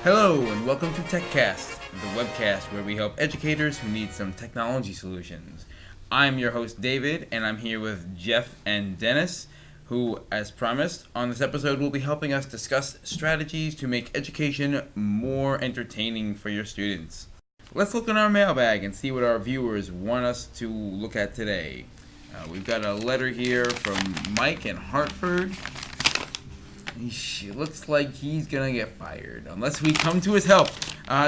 Hello and welcome to TechCast, the webcast where we help educators who need some technology solutions. I'm your host David, and I'm here with Jeff and Dennis, who, as promised, on this episode will be helping us discuss strategies to make education more entertaining for your students. Let's look in our mailbag and see what our viewers want us to look at today. We've got a letter here from Mike in Hartford. It looks like he's gonna get fired unless we come to his help.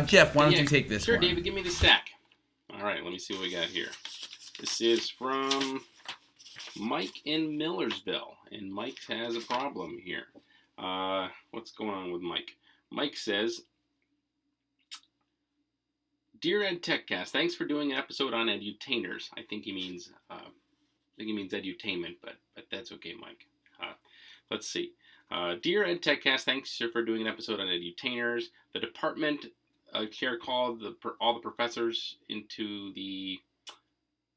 Jeff, why don't you take this one? Sure, David, give me the stack. All right, let me see what we got here. This is from Mike in Millersville, and Mike has a problem here. What's going on with Mike? Mike says, "Dear EdTechcast, thanks for doing an episode on edutainers." I think he means edutainment, but that's okay, Mike. Let's see. Dear EdTechcast, thanks for doing an episode on edutainers. The department chair called all the professors into the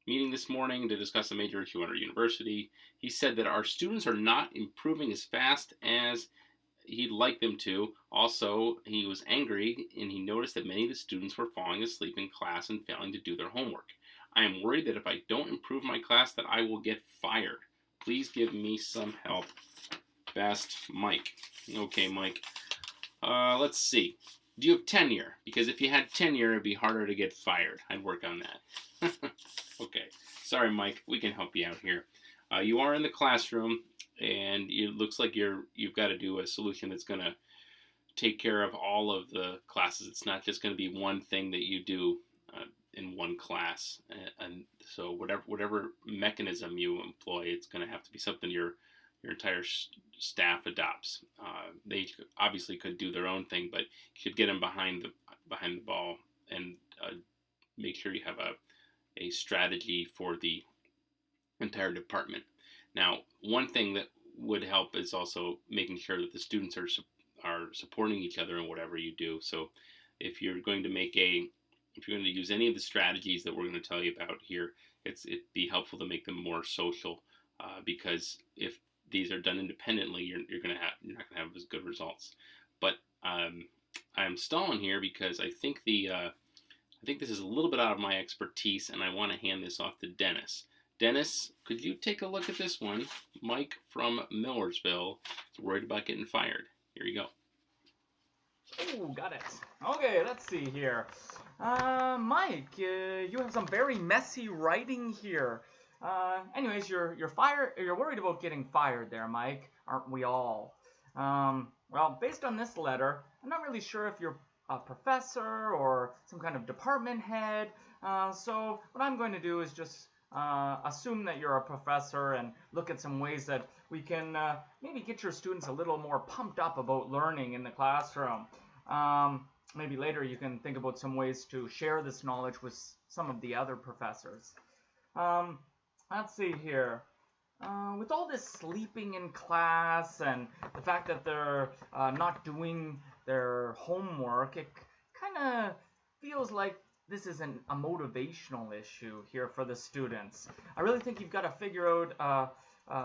meeting this morning to discuss a major issue at our university. He said that our students are not improving as fast as he'd like them to. Also, he was angry and he noticed that many of the students were falling asleep in class and failing to do their homework. I am worried that if I don't improve my class that I will get fired. Please give me some help. Best, Mike. Okay, Mike. Let's see. Do you have tenure? Because if you had tenure, it'd be harder to get fired. I'd work on that. Okay. Sorry, Mike. We can help you out here. You are in the classroom, and it looks like you've got to do a solution that's going to take care of all of the classes. It's not just going to be one thing that you do in one class. And so whatever mechanism you employ, it's going to have to be something your entire staff adopts. They obviously could do their own thing, but you should get them behind the ball and make sure you have a strategy for the entire department. Now, one thing that would help is also making sure that the students are supporting each other in whatever you do. So if you're going to use any of the strategies that we're going to tell you about here, it'd be helpful to make them more social, because if these are done independently, you're not going to have as good results. But I'm stalling here because I think this is a little bit out of my expertise, and I want to hand this off to Dennis. Dennis, could you take a look at this one? Mike from Millersville is worried about getting fired. Here you go. Oh, got it. Okay, let's see here. Mike, you have some very messy writing here. Anyways, you're worried about getting fired there, Mike, aren't we all? Well, based on this letter, I'm not really sure if you're a professor or some kind of department head. So what I'm going to do is just assume that you're a professor and look at some ways that we can maybe get your students a little more pumped up about learning in the classroom. Maybe later you can think about some ways to share this knowledge with some of the other professors. Let's see here. With all this sleeping in class and the fact that they're not doing their homework, it kind of feels like this is a motivational issue here for the students. I really think you've got to figure out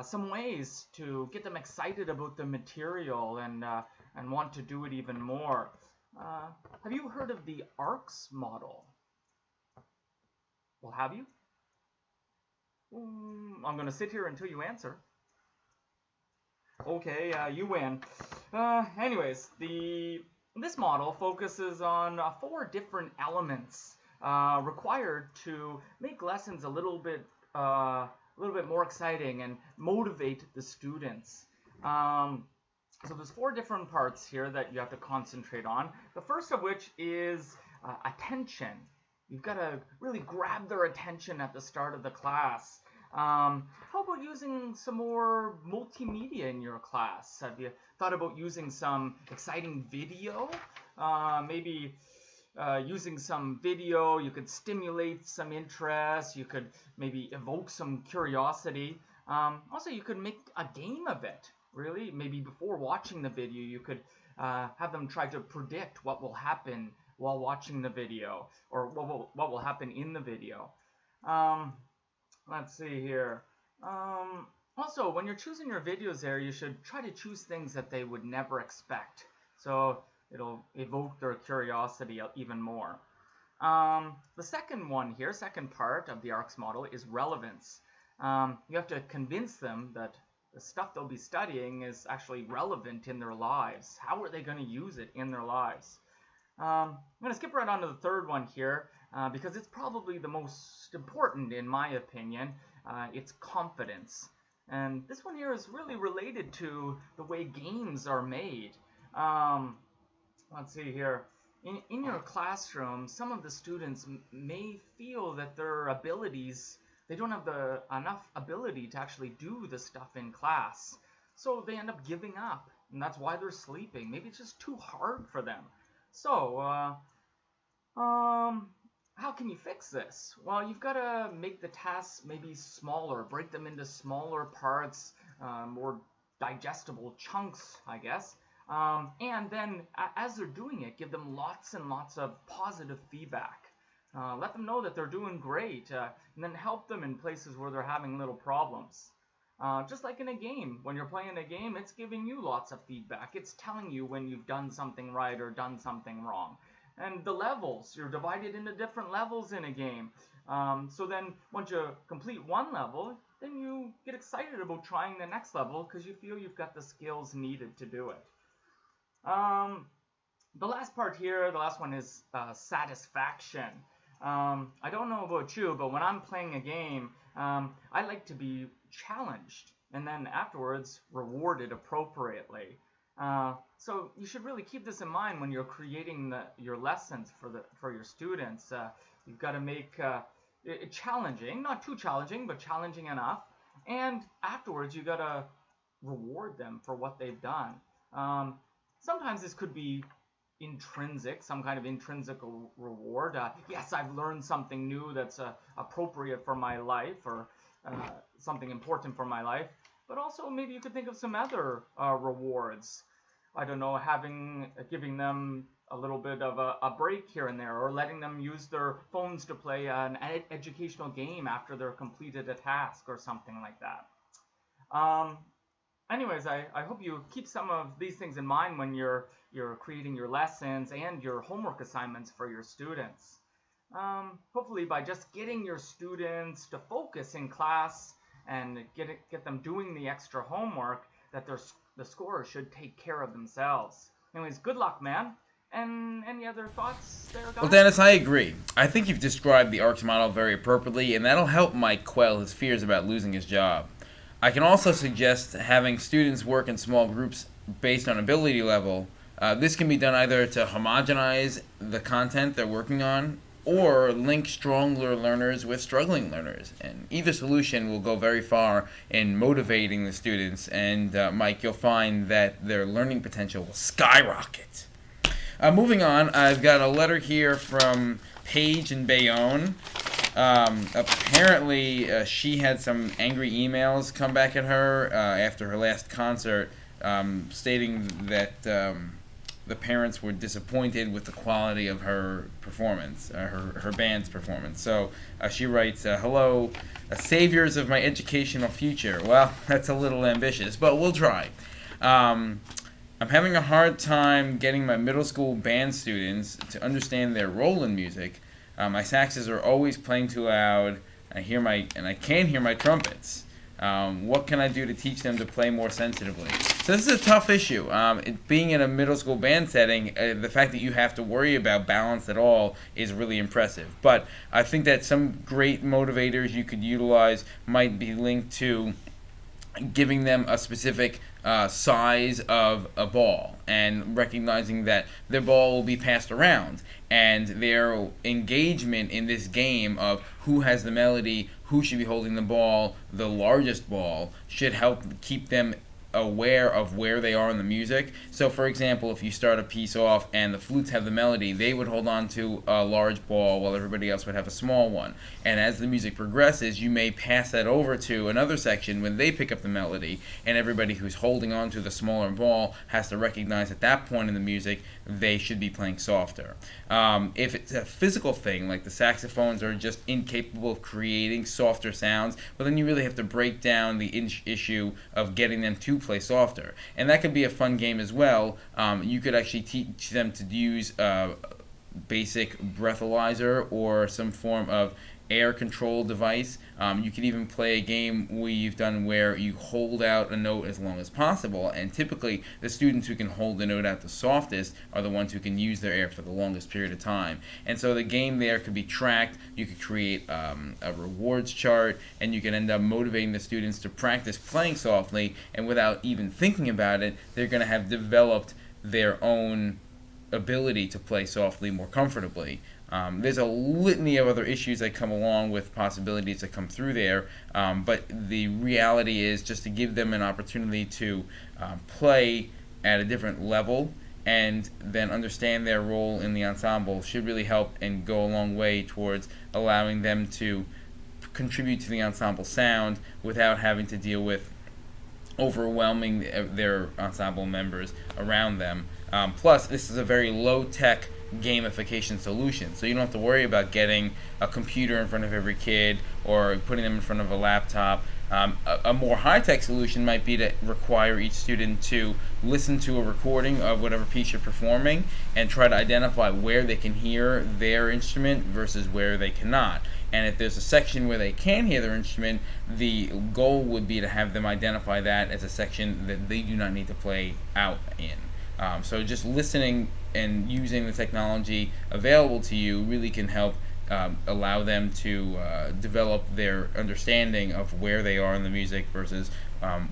some ways to get them excited about the material and want to do it even more. Have you heard of the ARCS model? Well, have you? I'm going to sit here until you answer. Okay, you win. Anyways, this model focuses on 4 different elements required to make lessons a little bit more exciting and motivate the students. So there's 4 different parts here that you have to concentrate on. The first of which is attention. You've got to really grab their attention at the start of the class. How about using some more multimedia in your class? Have you thought about using some exciting video? Maybe using some video, you could stimulate some interest. You could maybe evoke some curiosity. Also, you could make a game of it, really. Maybe before watching the video, you could have them try to predict what will happen while watching the video, or what will happen in the video. Let's see here. Also, when you're choosing your videos there, you should try to choose things that they would never expect. So it'll evoke their curiosity even more. The second one here, second part of the ARCS model is relevance. You have to convince them that the stuff they'll be studying is actually relevant in their lives. How are they going to use it in their lives? I'm going to skip right on to the third one here because it's probably the most important in my opinion. It's confidence. And this one here is really related to the way games are made. Let's see here. In your classroom, some of the students may feel that their abilities, they don't have enough ability to actually do the stuff in class. So they end up giving up, and that's why they're sleeping. Maybe it's just too hard for them. So, how can you fix this? Well, you've got to make the tasks maybe smaller, break them into smaller parts, more digestible chunks, I guess. And then, as they're doing it, give them lots and lots of positive feedback. Let them know that they're doing great, and then help them in places where they're having little problems. Just like in a game, when you're playing a game, it's giving you lots of feedback. It's telling you when you've done something right or done something wrong. And the levels, you're divided into different levels in a game. So then once you complete one level, then you get excited about trying the next level because you feel you've got the skills needed to do it. The last part here, the last one is satisfaction. I don't know about you, but when I'm playing a game, I like to be challenged and then afterwards rewarded appropriately. So you should really keep this in mind when you're creating your lessons for your students. You've got to make it challenging, not too challenging, but challenging enough. And afterwards, you've got to reward them for what they've done. Sometimes this could be intrinsic, some kind of intrinsic reward. Yes, I've learned something new that's appropriate for my life or something important for my life. But also maybe you could think of some other rewards. I don't know, giving them a little bit of a break here and there, or letting them use their phones to play an educational game after they're completed a task or something like that. Anyways, I hope you keep some of these things in mind when you're creating your lessons and your homework assignments for your students. Hopefully by just getting your students to focus in class and get them doing the extra homework, that the scores should take care of themselves. Anyways, good luck, man. And any other thoughts there, guys? Well, Dennis, I agree. I think you've described the ARCS model very appropriately, and that'll help Mike quell his fears about losing his job. I can also suggest having students work in small groups based on ability level. This can be done either to homogenize the content they're working on or link stronger learners with struggling learners. And either solution will go very far in motivating the students, and Mike, you'll find that their learning potential will skyrocket. Moving on, I've got a letter here from Paige in Bayonne. Apparently, she had some angry emails come back at her after her last concert, stating that the parents were disappointed with the quality of her performance, her band's performance. So she writes, hello, saviors of my educational future. Well, that's a little ambitious, but we'll try. I'm having a hard time getting my middle school band students to understand their role in music. My saxes are always playing too loud. I can't hear my trumpets. What can I do to teach them to play more sensitively? So this is a tough issue. Being in a middle school band setting, the fact that you have to worry about balance at all is really impressive. But I think that some great motivators you could utilize might be linked to giving them a specific size of a ball and recognizing that their ball will be passed around, and their engagement in this game of who has the melody, who should be holding the ball, the largest ball, should help keep them aware of where they are in the music. So for example, if you start a piece off and the flutes have the melody, they would hold on to a large ball while everybody else would have a small one. And as the music progresses, you may pass that over to another section when they pick up the melody, and everybody who's holding on to the smaller ball has to recognize at that point in the music they should be playing softer. If it's a physical thing, like the saxophones are just incapable of creating softer sounds, well then you really have to break down the issue of getting them to play softer. And that could be a fun game as well. You could actually teach them to use basic breathalyzer or some form of air control device. You could even play a game we've done where you hold out a note as long as possible, and typically the students who can hold the note out the softest are the ones who can use their air for the longest period of time. And so the game there could be tracked. You could create a rewards chart, and you can end up motivating the students to practice playing softly, and without even thinking about it, they're going to have developed their own ability to play softly more comfortably. There's a litany of other issues that come along with possibilities that come through there, but the reality is just to give them an opportunity to play at a different level and then understand their role in the ensemble should really help and go a long way towards allowing them to contribute to the ensemble sound without having to deal with overwhelming their ensemble members around them. Plus, this is a very low-tech gamification solution, so you don't have to worry about getting a computer in front of every kid or putting them in front of a laptop. A more high-tech solution might be to require each student to listen to a recording of whatever piece you're performing and try to identify where they can hear their instrument versus where they cannot. And if there's a section where they can hear their instrument, the goal would be to have them identify that as a section that they do not need to play out in. So just listening and using the technology available to you really can help allow them to develop their understanding of where they are in the music versus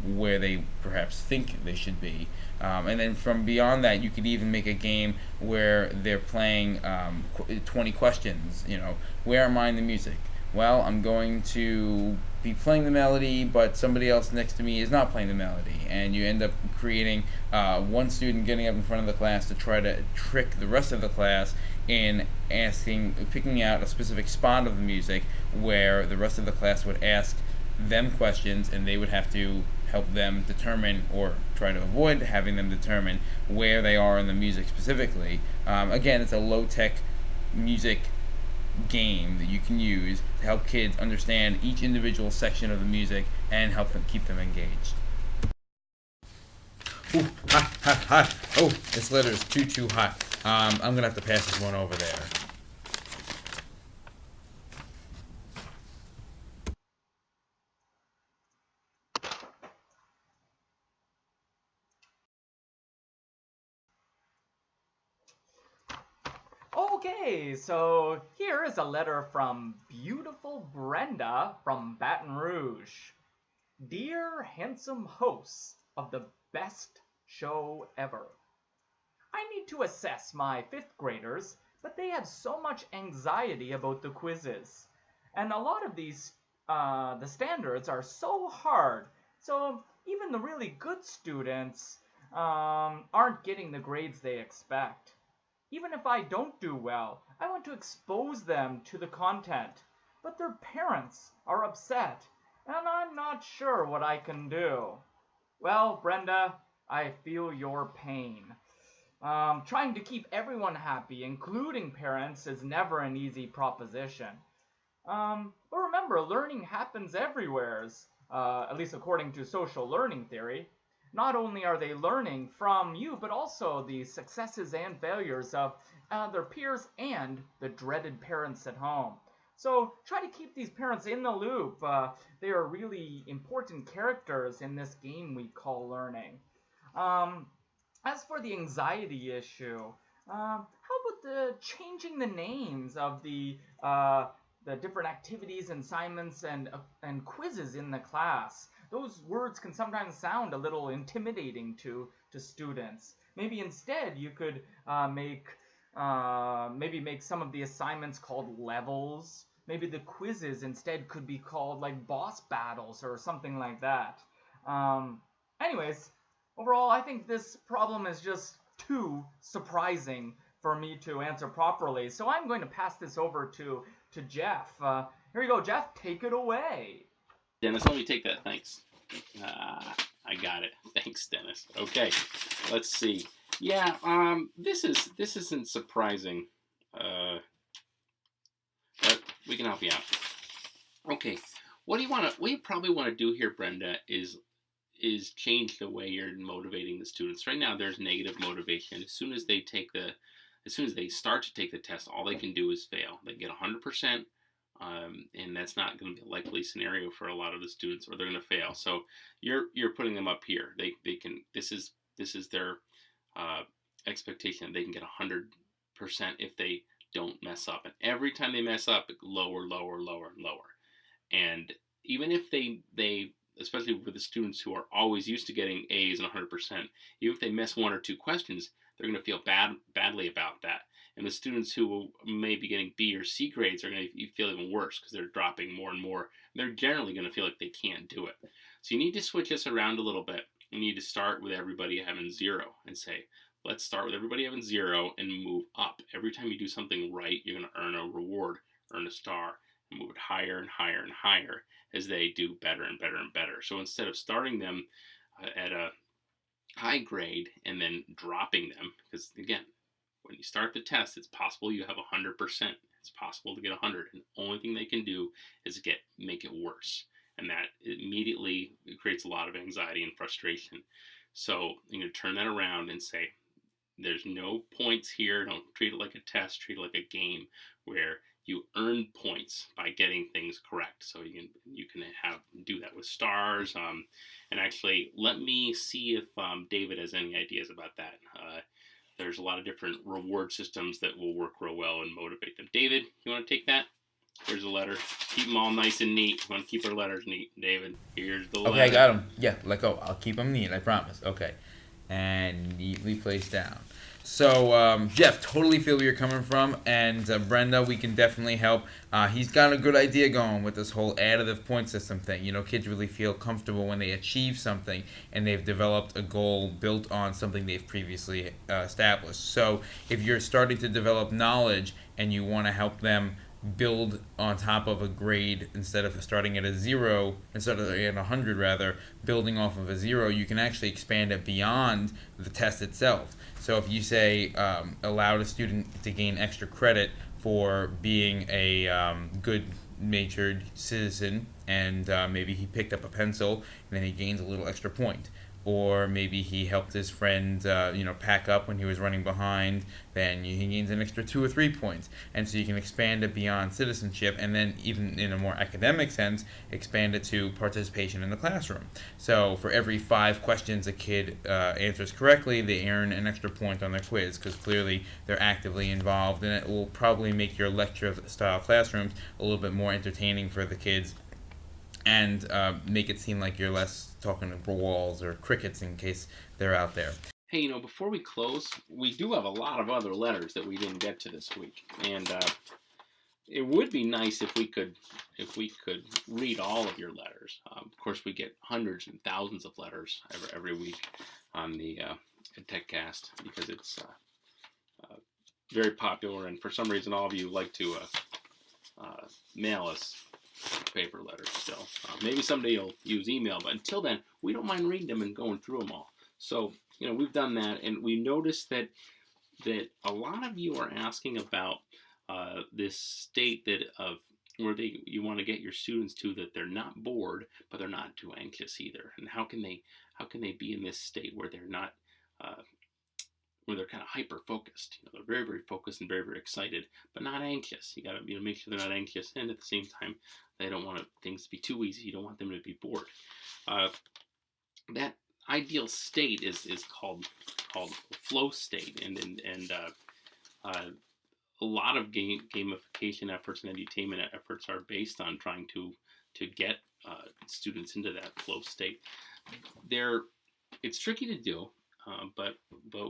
where they perhaps think they should be. And then from beyond that, you could even make a game where they're playing 20 questions. Where am I in the music? Well, I'm going to be playing the melody, but somebody else next to me is not playing the melody. And you end up creating one student getting up in front of the class to try to trick the rest of the class in picking out a specific spot of the music where the rest of the class would ask them questions, and they would have to help them determine or try to avoid having them determine where they are in the music specifically. Again, it's a low-tech music game that you can use to help kids understand each individual section of the music and help them keep them engaged. Ooh, hot, hot, hot. Oh, this letter is too hot. I'm going to have to pass this one over there. Okay, so here is a letter from beautiful Brenda from Baton Rouge. Dear handsome hosts of the best show ever. I need to assess my 5th graders, but they have so much anxiety about the quizzes. And a lot of these, the standards are so hard, so even the really good students aren't getting the grades they expect. Even if I don't do well, I want to expose them to the content, but their parents are upset, and I'm not sure what I can do. Well, Brenda, I feel your pain. Trying to keep everyone happy, including parents, is never an easy proposition. But remember, learning happens everywhere, at least according to social learning theory. Not only are they learning from you, but also the successes and failures of their peers and the dreaded parents at home. So try to keep these parents in the loop. They are really important characters in this game we call learning. As for the anxiety issue, how about changing the names of the different activities, assignments, and quizzes in the class? Those words can sometimes sound a little intimidating to students. Maybe instead you could make some of the assignments called levels. Maybe the quizzes instead could be called like boss battles or something like that. Anyways, overall, I think this problem is just too surprising for me to answer properly. So I'm going to pass this over to Jeff. Here you go, Jeff. Take it away. Dennis, let me take that. Thanks. I got it. Thanks, Dennis. Okay, let's see. Yeah, this isn't surprising, but we can help you out. Okay, what you probably want to do here, Brenda, is is change the way you're motivating the students. Right now, there's negative motivation. As soon as they start to take the test, all they can do is fail. They get 100%, and that's not going to be a likely scenario for a lot of the students, or they're going to fail. So you're putting them up here. They can. This is their expectation. They can get 100% if they don't mess up, and every time they mess up, lower, lower, lower, and lower. And even if they especially with the students who are always used to getting A's and 100%, even if they miss one or two questions, they're going to feel badly about that. And the students who may be getting B or C grades are going to feel even worse because they're dropping more and more. They're generally going to feel like they can't do it. So you need to switch this around a little bit. You need to start with everybody having 0 and say, let's start with everybody having 0 and move up. Every time you do something right, you're going to earn a reward, earn a star, and move it higher and higher and higher as they do better and better and better. So instead of starting them at a high grade and then dropping them, because again, when you start the test, it's possible you have 100%. It's possible to get 100, and the only thing they can do is make it worse, and that immediately creates a lot of anxiety and frustration. So you know, turn that around and say, there's no points here. Don't treat it like a test. Treat it like a game where you earn points by getting things correct. So you can do that with stars. And actually, let me see if David has any ideas about that. There's a lot of different reward systems that will work real well and motivate them. David, you want to take that? Here's a letter. Keep them all nice and neat. We want to keep our letters neat, David. Here's the letter. Okay, I got them. Yeah, let go. I'll keep them neat, I promise. Okay. And neatly placed down. So, Jeff, totally feel where you're coming from, and Brenda, we can definitely help. He's got a good idea going with this whole additive point system thing. You know, kids really feel comfortable when they achieve something and they've developed a goal built on something they've previously established. So, if you're starting to develop knowledge and you want to help them build on top of a grade instead of starting at a 0, instead of at 100 rather, building off of a 0, you can actually expand it beyond the test itself. So if you say allow a student to gain extra credit for being a good-natured citizen, and maybe he picked up a pencil and then he gains a little extra point. Or maybe he helped his friend, pack up when he was running behind, then he gains an extra 2 or 3 points. And so you can expand it beyond citizenship, and then even in a more academic sense, expand it to participation in the classroom. So for every 5 questions a kid answers correctly, they earn an extra point on their quiz, because clearly they're actively involved, and it will probably make your lecture-style classrooms a little bit more entertaining for the kids, and make it seem like you're less talking to walls or crickets in case they're out there. Hey, before we close, we do have a lot of other letters that we didn't get to this week, and it would be nice if we could read all of your letters. Of course, we get hundreds and thousands of letters every week on the EdTech7EDIT because it's very popular, and for some reason, all of you like to mail us paper letters still. Maybe someday you'll use email, but until then, we don't mind reading them and going through them all. So, we've done that, and we noticed that a lot of you are asking about this state where you want to get your students to, that they're not bored, but they're not too anxious either. And how can they be in this state where they're not where they're kind of hyper focused? They're very, very focused and very, very excited, but not anxious. You got to make sure they're not anxious, and at the same time, they don't want things to be too easy. You don't want them to be bored. That ideal state is called flow state, and a lot of gamification efforts and edutainment efforts are based on trying to get students into that flow state. It's tricky to do. But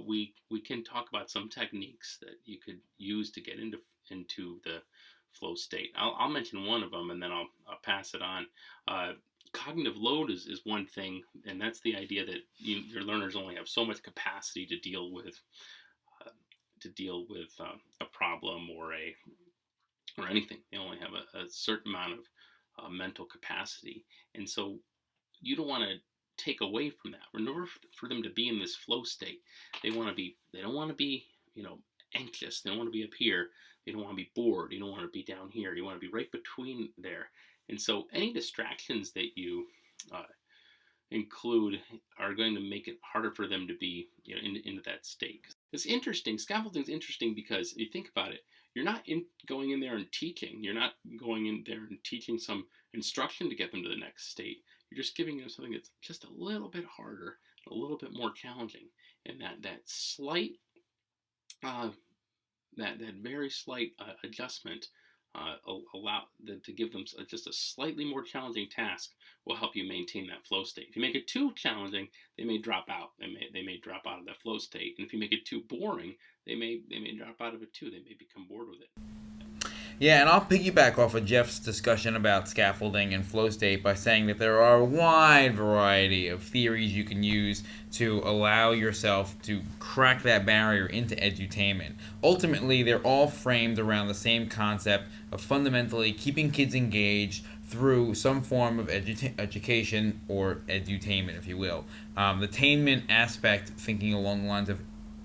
we can talk about some techniques that you could use to get into the flow state. I'll mention one of them, and then I'll pass it on. Cognitive load is one thing, and that's the idea that your learners only have so much capacity to deal with a problem or anything. They only have a certain amount of mental capacity, and so you don't want to take away from that. In order for them to be in this flow state, they don't want to be anxious. They don't want to be up here. They don't want to be bored. You don't want to be down here. You want to be right between there. And so any distractions that you are going to make it harder for them to be into that state. It's interesting. Scaffolding is interesting because if you think about it, you're not going in there and teaching. You're not going in there and teaching some instruction to get them to the next state. You're just giving them something that's just a little bit harder, a little bit more challenging, and that slight, that very slight adjustment to give them just a slightly more challenging task will help you maintain that flow state. If you make it too challenging, they may drop out. They may drop out of that flow state. And if you make it too boring, they may drop out of it too. They may become bored with it. Yeah, and I'll piggyback off of Jeff's discussion about scaffolding and flow state by saying that there are a wide variety of theories you can use to allow yourself to crack that barrier into edutainment. Ultimately, they're all framed around the same concept of fundamentally keeping kids engaged through some form of education or edutainment, if you will. The attainment aspect, thinking along the lines of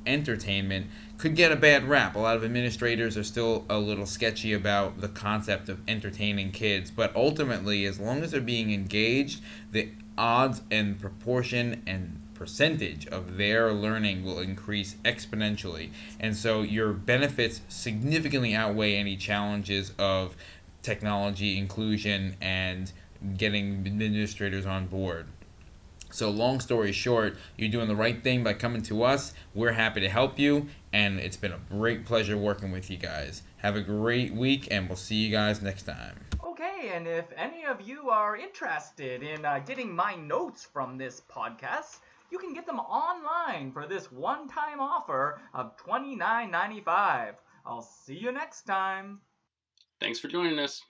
entertainment, could get a bad rap. A lot of administrators are still a little sketchy about the concept of entertaining kids, but ultimately, as long as they're being engaged, the odds and proportion and percentage of their learning will increase exponentially. And so your benefits significantly outweigh any challenges of technology inclusion and getting administrators on board. So long story short, you're doing the right thing by coming to us. We're happy to help you, and it's been a great pleasure working with you guys. Have a great week, and we'll see you guys next time. Okay, and if any of you are interested in getting my notes from this podcast, you can get them online for this one-time offer of $29.95. I'll see you next time. Thanks for joining us.